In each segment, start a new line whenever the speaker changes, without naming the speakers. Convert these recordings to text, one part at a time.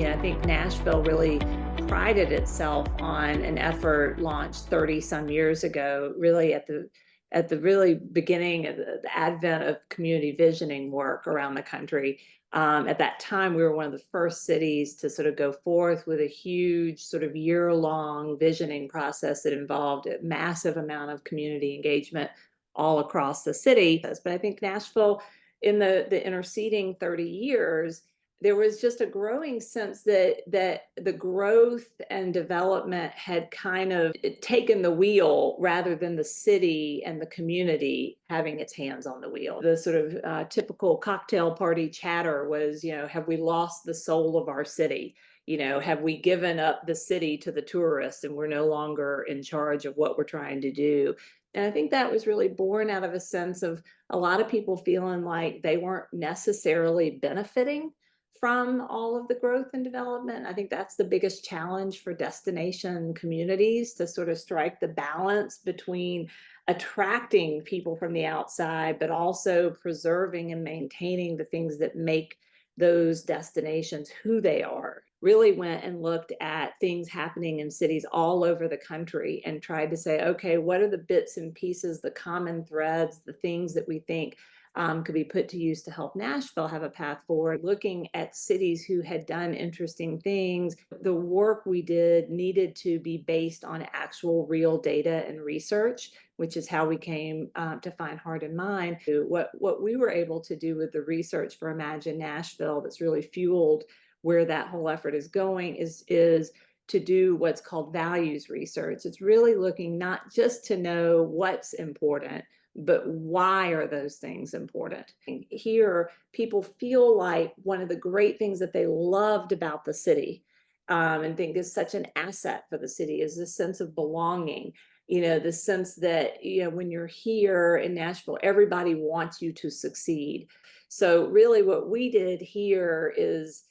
I think Nashville really prided itself on an effort launched 30 some years ago, really at the really beginning of the advent of community visioning work around the country. At that time, we were one of the first cities to sort of go forth with a huge sort of year-long visioning process that involved a massive amount of community engagement all across the city. But I think Nashville, in the interceding 30 years, there was just a growing sense that the growth and development had kind of taken the wheel rather than the city and the community having its hands on the wheel. The sort of typical cocktail party chatter was, have we lost the soul of our city? Have we given up the city to the tourists and we're no longer in charge of what we're trying to do? And I think that was really born out of a sense of a lot of people feeling like they weren't necessarily benefiting from all of the growth and development. I think that's the biggest challenge for destination communities, to sort of strike the balance between attracting people from the outside, but also preserving and maintaining the things that make those destinations who they are. Really went and looked at things happening in cities all over the country and tried to say, okay, what are the bits and pieces, the common threads, the things that we think could be put to use to help Nashville have a path forward. Looking at cities who had done interesting things, the work we did needed to be based on actual real data and research, which is how we came to find Heart+Mind. What we were able to do with the research for Imagine Nashville that's really fueled where that whole effort is going is to do what's called values research. It's really looking not just to know what's important, but why are those things important? Here, people feel like one of the great things that they loved about the city and think is such an asset for the city is this sense of belonging. The sense that, when you're here in Nashville, everybody wants you to succeed. So really what we did here is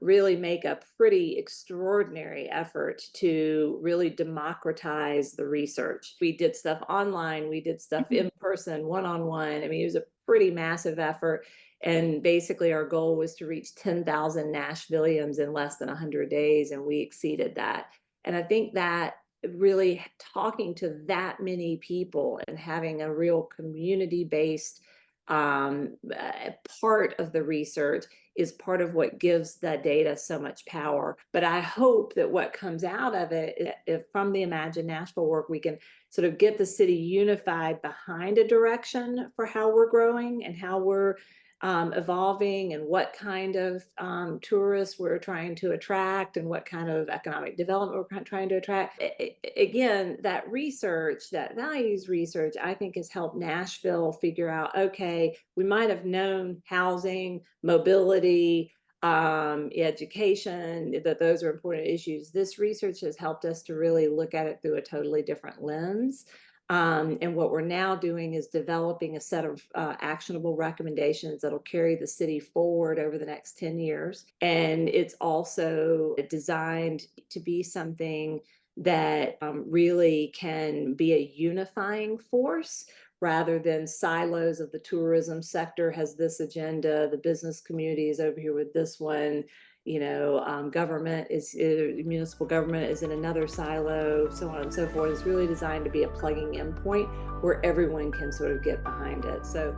really make a pretty extraordinary effort to really democratize the research. We did stuff online, we did stuff in person, one-on-one. I mean, it was a pretty massive effort. And basically our goal was to reach 10,000 Nashvillians in less than 100 days, and we exceeded that. And I think that really talking to that many people and having a real community-based part of the research is part of what gives that data so much power. But I hope that what comes out of it, if from the Imagine Nashville work, we can sort of get the city unified behind a direction for how we're growing and how we're evolving, and what kind of tourists we're trying to attract and what kind of economic development we're trying to attract. Again, that research, that values research, I think has helped Nashville figure out, okay, we might have known housing, mobility, education, that those are important issues. This research has helped us to really look at it through a totally different lens. And what we're now doing is developing a set of actionable recommendations that'll carry the city forward over the next 10 years. And it's also designed to be something that really can be a unifying force rather than silos of the tourism sector has this agenda, the business community is over here with this one. Government is municipal government is in another silo, so on and so forth. It's really designed to be a plugging in point where everyone can sort of get behind it. So